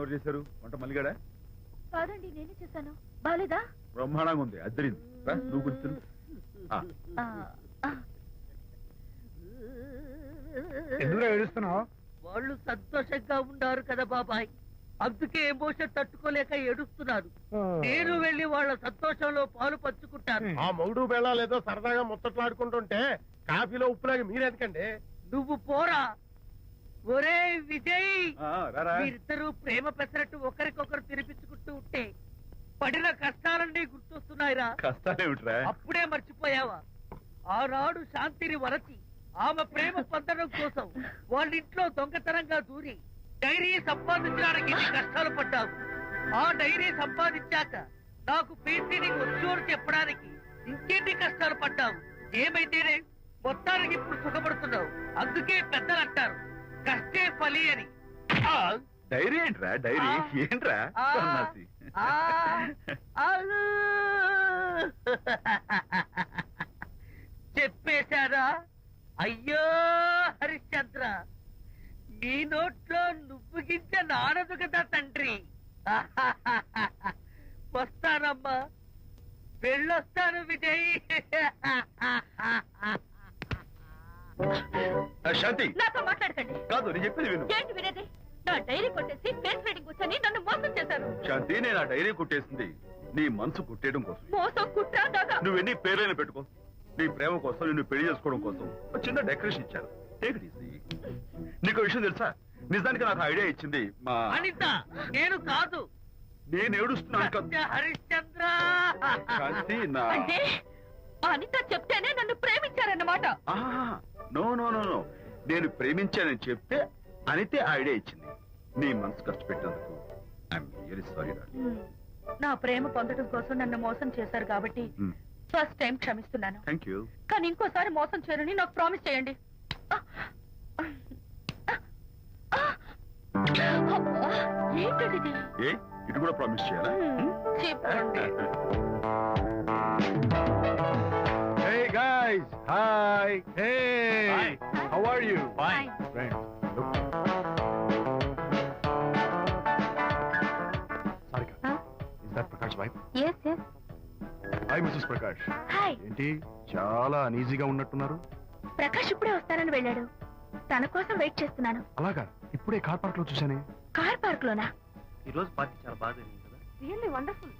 ఎవరు చేశారు వంట? మల్లిగాడా? కాదండి, నేనే చేశాను. బాలేదా? బ్రహ్మాండంగా ఉంది, అద్దరింది. నువ్వు గుర్తు. ఎందుకు ఏడుస్తున్నావు? వాళ్ళు సంతోషంగా ఉన్నారు కదా బాబాయ్, అందుకే ఎమోషన్ తట్టుకోలేక ఏడుస్తున్నారు. నేను వెళ్ళి వాళ్ళ సంతోషంలో పాలు పంచుకుంటాను. ఆ మౌడు బెళ్ళాలు ఏదో సరదాగా ముచ్చట్లాడుకుంటుంటే కాఫీలో ఉప్పులాగా మీరెందుకండి? నువ్వు పోరా. ఒరే విజయ్, రారా. మీరిద్దరూ ప్రేమ పెసరట్టు ఒకరికొకరు తినిపించుకుంటూ ఉంటే పడిన కష్టాలన్నీ గుర్తొస్తున్నాయిరా. కష్టాలేమిట్రా? అప్పుడే మర్చిపోయావా? ఆనాడు శాంతిని వరచి ఆమె ప్రేమ పొందడం కోసం వాళ్ళింట్లో దొంగతనంగా దూరి డైరీ సంపాదించడానికి ఎన్ని కష్టాలు పడ్డావు. ఆ డైరీ సంపాదించాక నాకు పెయింటింగ్ వచ్చోరు చెప్పడానికి ఇంకెన్ని కష్టాలు పడ్డావు. ఏమైతేనే మొత్తానికి ఇప్పుడు సుఖపడుతున్నావు. అందుకే పెద్దలు అంటారు కష్టే ఫలి అని. డైరీ ఏంట్రా? డైరీ ఏంట్రా? సన్నాసి. చెప్పేశారా? అయ్యో హరిశ్చంద్ర, నీ నోట్లో నువ్వు గింజ నానదు కదా తండ్రి. వస్తానమ్మా, వెళ్ళొస్తాను విజయ్. శాంతి, నాతో మాట్లాడకండి. కాదు నేను చెప్పేది విను. ఏంటి వినేది? నా డైరీ కొట్టేసి ఫేస్ రీడింగ్ వచ్చని నన్ను మోసం చేశారు. శాంతి, నేను ఆ డైరీ కుట్టేసింది నీ మనసు కుట్టేయడం కోసం. మోసం, కుట్ర, దగ. నువ్వు ఎన్ని పేర్లైనా పెట్టుకో, నీ ప్రేమ కోసం, నిన్ను పెళ్లి చేసుకోవడం కోసం ఒక చిన్న డెకరేషన్ ఇచ్చారు. Take it easy. నీకు విషయం తెలుసా? నిజానికి నాకు ఐడియా ఇచ్చింది మా అనిత, నేను కాదు. నేను ఏడుస్తున్నాను కదా హరిశ్చంద్ర. శాంతి. నా అంటే అనిత చెప్తేనే నన్ను ప్రేమించారన్నమాట. నో నో నో నో, నేను ప్రేమించానని చెప్తే అనితే ఐడియా ఇచ్చింది. నీ మనసు ఖర్చు పెట్టేందుకు ఐఎమ్ రియల్లీ సారీ. నా ప్రేమ పొందడం కోసం నన్ను మోసం చేశారు కాబట్టి ఫస్ట్ టైం క్షమిస్తున్నాను. Thank you. కానీ ఇంకోసారి మోసం చేయరని నాకు ప్రామిస్ చేయండి. ఏంటది? ఏ ఇటు కూడా ప్రామిస్ చేయాలా? చెప్పండి. Hey guys, hi. Hey, Hi. how are you? Fine. Friends, look. Sarika, is that Prakash's wife? Yes, yes. Hi, Mrs. Prakash. Hi. ఏంటి చాలా అనీజీగా ఉన్నట్టున్నారు? ప్రకాష్ ఇప్పుడే వస్తానని వెళ్ళాడు. తన కోసం వెయిట్ చేస్తున్నాను. అలాగా, ఇప్పుడే కార్ పార్క్ లో చూసానే. కార్ పార్క్ లోనా? ఈ రోజు పార్టీ చాలా బాగా జరిగింది కదా. Really wonderful.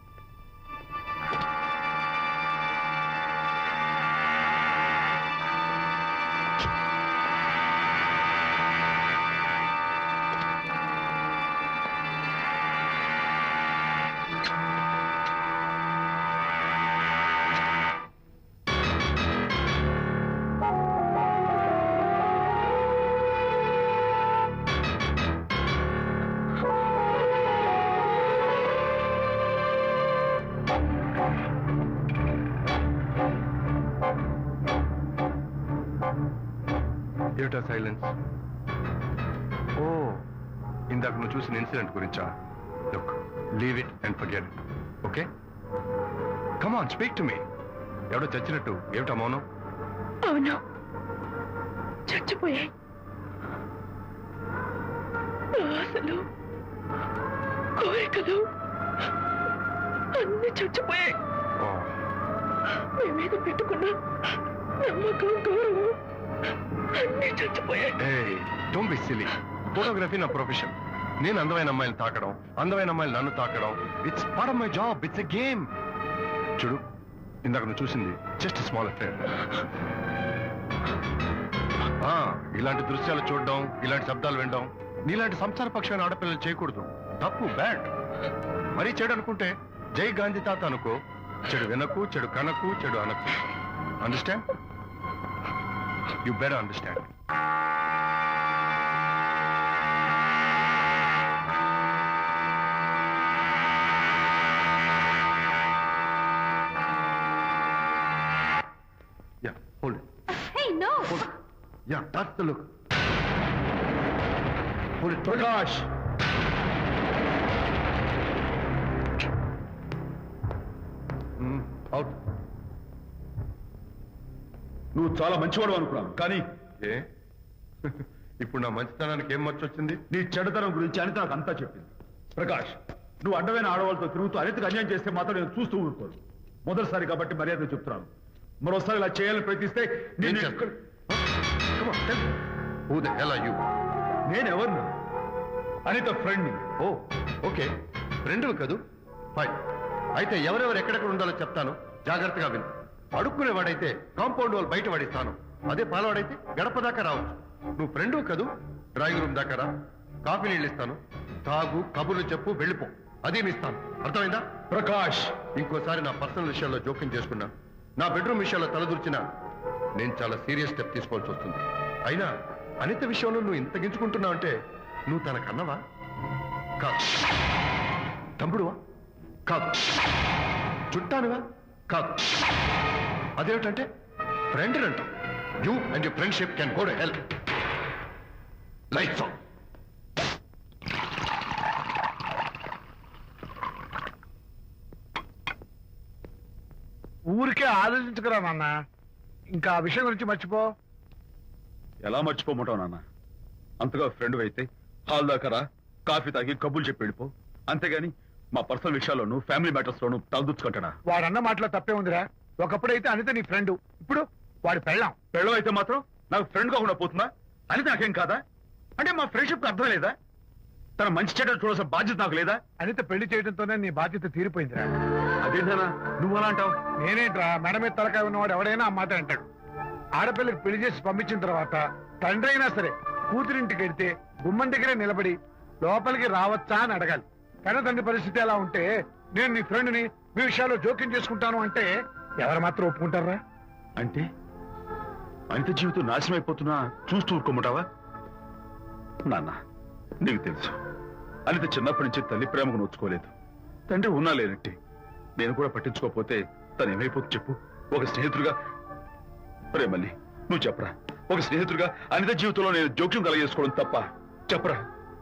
ఏమిటా సైలెన్స్? ఓ, ఇందాక నువ్వు చూసిన ఇన్సిడెంట్ గురించా? Look, leave it and forget it. Okay, come on, speak to me. ఎవడో చచ్చినట్టు ఏమిటా మౌనం? అవును, చచ్చిపోయాయి. ఆశలు, కోరికలు అన్ని చచ్చిపోయాయి. మీ మీద పెట్టుకున్న నమ్మకం, గౌరవం అన్ని చచ్చిపోయాయి. Don't be silly. ఫోటోగ్రఫీ నా ప్రొఫెషన్. నేను అందమైన అమ్మాయిని తాకడం, అందమైన అమ్మాయిలు నన్ను తాకడం, it's part of my job. It's a game. చూడు, ఇందాక నువ్వు చూసింది జస్ట్ స్మాల్ అఫేర్. ఇలాంటి దృశ్యాలు చూడడం, ఇలాంటి శబ్దాలు వినడం నీలాంటి సంసార పక్షమైన ఆడపిల్లలు చేయకూడదు. తప్పు, బ్యాడ్. మరీ చెడు అనుకుంటే జై గాంధీ తాత అనుకో. చెడు వినకు, చెడు కనకు, చెడు అనకు. Understand? You better understand. Yeah, hold it. Hey, no. Hold it. Yeah, that's the look. Hold it, Prakash. Out. నువ్వు చాలా మంచివాడు అనుకున్నాను, కానీ ఏ ఇప్పుడు నా మంచితనానికి ఏం మర్చి వచ్చింది? నీ చెడుతనం గురించి అనిత నాకు అంతా చెప్పింది. ప్రకాష్, నువ్వు అడ్డమైన ఆడవాళ్ళతో తిరుగుతూ అనితకు అన్యాయం చేస్తే మాత్రం నేను చూస్తూ ఊరుకోను. మొదటిసారి కాబట్టి మర్యాద చెప్తున్నాను. మరోసారి ఇలా చేయాలని ప్రయత్నిస్తే నేను ఎక్కడ- Come on, tell me. Who the hell are you? నేనెవరిని? అనిత ఫ్రెండ్. ఓ ఓకే, ఫ్రెండ్ కదూ. ఫైన్. అయితే ఎవరెవరు ఎక్కడెక్కడ ఉండాలో చెప్తాను, జాగ్రత్తగా విను. అడుక్కునేవాడైతే కాంపౌండ్ వాళ్ళు బయట పడిస్తాను. అదే పాలవాడైతే గడప దాకా రావచ్చు. నువ్వు ఫ్రెండ్ కదూ, డ్రాయింగ్ రూమ్ దాకా రా. కాఫీ నీళ్ళు ఇస్తాను, తాగు, కబుర్లు చెప్పు, వెళ్ళిపో. అదేమి ఇస్తాను, అర్థమైందా? ప్రకాష్, ఇంకోసారి నా పర్సనల్ విషయాల్లో జోక్యం చేసుకున్నా, నా బెడ్రూమ్ విషయాల్లో తలదూర్చినా నేను చాలా సీరియస్ స్టెప్ తీసుకోవాల్సి వస్తుంది. అయినా అనిత విషయంలో నువ్వు ఇంత గించుకుంటున్నావు అంటే నువ్వు తనకన్నవా? కాదు. తమ్ముడువా? కాదు. చుట్టానువా? కాదు. అదేమిటంటే ఫ్రెండ్ అంట. You and your friendship can go to help. Lights on. ఊరికే ఆలోచించుకురా నాన్న, ఇంకా ఆ విషయం గురించి మర్చిపో. ఎలా మర్చిపోమంటావు నాన్న? అంతగా ఫ్రెండ్ అయితే హాల్ దాకా రా, కాఫీ తాగి కబుర్లు చెప్పి వెళ్ళిపో. అంతేగాని మా పర్సనల్ విషయాల్లోనూ ఫ్యామిలీ మ్యాటర్స్ లోనూ తలదూర్చుకుంటాడా? వాడన్న మాటలో తప్పే ఉందిరా. ఒకప్పుడైతే అనిత నీ ఫ్రెండ్, ఇప్పుడు వాడి పెళ్ళాం. పెళ్ళం అయితే మాత్రం నాకు ఫ్రెండ్ కాకుండా పోతుందా? అని నాకేం కాదా? అంటే మా ఫ్రెండ్షిప్ అర్థం లేదా? తన మంచి చెడ్డ చూడాల్సిన బాధ్యత నాకు లేదా? అనిత పెళ్లి చేయడంతోనే నీ బాధ్యత తీరిపోయిందిరా. అదేంటనా నువ్వు అలా అంటావు? నేనేంట్రా, మెడ మీద తలకాయ ఉన్నవాడు ఎవడైనా ఆ మాట అంటాడు. ఆడపిల్లకి పెళ్లి చేసి పంపించిన తర్వాత తండ్రి అయినా సరే కూతురింటికి వెడితే గుమ్మం దగ్గరే నిలబడి లోపలికి రావచ్చా అని అడగాలి. కన్న తండ్రి పరిస్థితి ఎలా ఉంటే నేను నీ ఫ్రెండ్ని మీ విషయాల్లో జోక్యం చేసుకుంటాను అంటే ఎవరు మాత్రం ఒప్పుకుంటారా? అంటే అనిత జీవితం నాశనం అయిపోతున్నా చూస్తూ ఊరుకోమంటావా? నాన్న, నీకు తెలుసు అనిత చిన్నప్పటి నుంచి తల్లి ప్రేమకు నోచుకోలేదు. తండ్రి ఉన్నా లేనట్టే. నేను కూడా పట్టించుకోకపోతే తను ఏమైపోతుంది చెప్పు? ఒక స్నేహితుడిగా మళ్ళీ నువ్వు చెప్పరా, ఒక స్నేహితుడిగా అనిత జీవితంలో నేను జోక్యం కలగజేసుకోవడం తప్ప? చెప్పరా.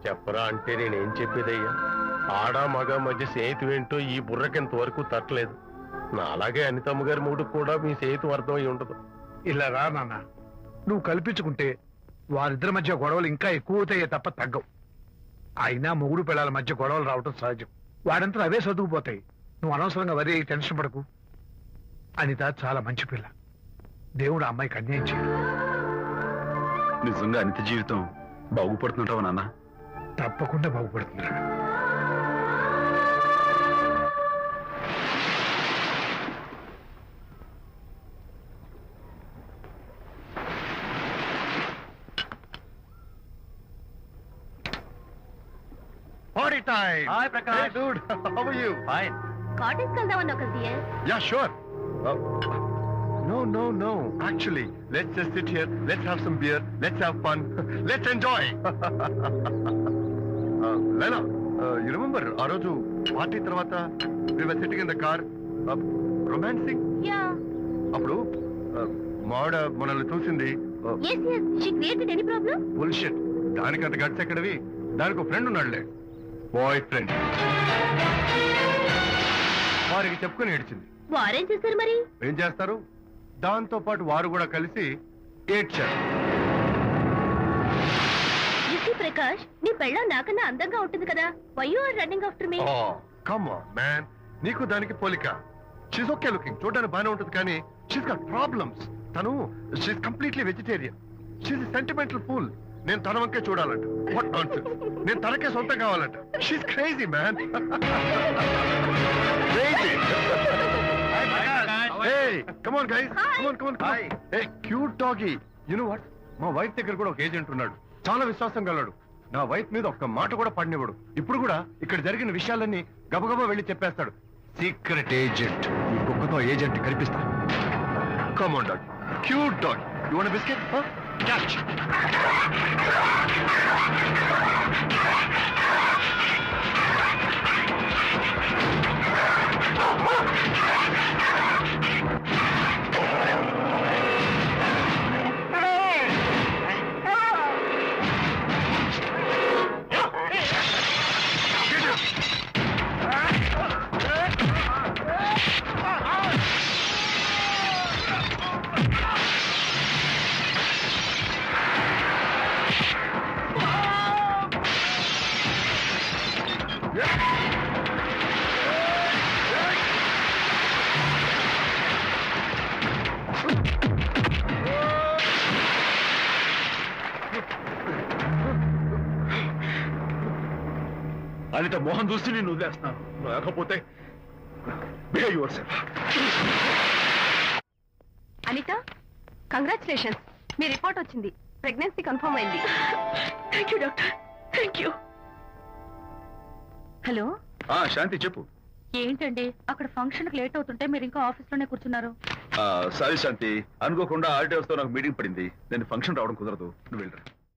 చెప్పరా అంటే నేనేం చెప్పేదయ్యా? ఆడ మగ మధ్య స్నేహితు ఏంటో ఈ బుర్రకింత వరకు తట్టలేదు. నా అలాగే అనితమ్మ గారి మూడు కూడా మీ స్నేహితం అర్థమై ఉండదు. ఇలా రా నాన్న, నువ్వు కల్పించుకుంటే వారిద్దరి మధ్య గొడవలు ఇంకా ఎక్కువ అవుతాయే తప్ప తగ్గవు. అయినా మొగుడు పిల్లల మధ్య గొడవలు రావటం సహజం. వాడంతా అవే చదువుకుపోతాయి. నువ్వు అనవసరంగా వరి టెన్షన్ పడకు. అనిత చాలా మంచి పిల్ల. దేవుడు ఆ అమ్మాయికి అన్యాయం చేయడు. నిజంగా అనిత జీవితం బాగుపడుతుంటావా నాన్న? తప్పకుండా బాగుపడుతుందిరా. Party time! Hi, Prakash. Hey, dude. How are you? Fine. Cottage వెళ్దామని ఒక dear. Yeah, sure. No. Actually, let's just sit here. Let's have some beer. Let's have fun. Let's enjoy. Lena, you remember ఆ రోజు party తర్వాత we were sitting in the car, romancing. Yeah. అప్పుడు మావిడ మనల్ని చూసింది. yes she created any problem? Bullshit. దానికి అంత guts ఎక్కడవి? దానికి ఒక ఫ్రెండ్ ఉన్నాడులే, బాయ్ ఫ్రెండ్. వారికి చెప్పుకొని ఏడ్చింది. వారేం చేశారు మరి? ఏం చేస్తారు? దాంతో పాటు వారు కూడా కలిసి ఏడ్చారు. ప్రకాష్, నీ పెళ్ళం నాకన్నా అందంగా ఉంటుంది కదా. Why you are running after me? Come on man, నీకు దానికి పోలిక. షీస్ ఓకే లుకింగ్, చూడడానికి బాగానే ఉంటుంది కానీ షీస్ గాట్ ప్రాబ్లమ్స్. తను she's completely vegetarian. She's sentimental pool. నేను తన వంకే చూడాలంట. What nonsense. నేను తనకే సొంతం కావాలంట. She's crazy man. Hey, come on guys. Come on. Hey, cute doggy. You know what? మా వైఫ్ దగ్గర కూడా ఒక ఏజెంట్ ఉన్నాడు. చాలా విశ్వాసం గలడు. నా వైఫ్ మీద ఒక్క మాట కూడా పడినివ్వడు. ఇప్పుడు కూడా ఇక్కడ జరిగిన విషయాలన్నీ గబగబా వెళ్ళి చెప్పేస్తాడు. Secret agent. ఈ కుక్కతో ఏజెంట్ కనిపిస్తా. Come on dog. Cute dog. You want a biscuit? Huh? Catch. Anitha Mohan చూసి నేను వదిలేస్తున్నాను, లేకపోతే behave yourself. Anitha, congratulations, మీ రిపోర్ట్ వచ్చింది, ప్రెగ్నెన్సీ కన్ఫర్మ్ అయింది. Thank you doctor, thank you. Hello, Shanthi చెప్పు. ఏంటండి అక్కడ ఫంక్షన్ కి లేట్ అవుతుంటే మీరు ఇంకా ఆఫీస్ లోనే కూర్చున్నారు? సారీ శాంతి, అనుకోకుండా ఆడిటర్స్ తో నాకు మీటింగ్ పడింది, నేను ఫంక్షన్ రావడం కుదరదు, నువ్వు వెళ్ళరా.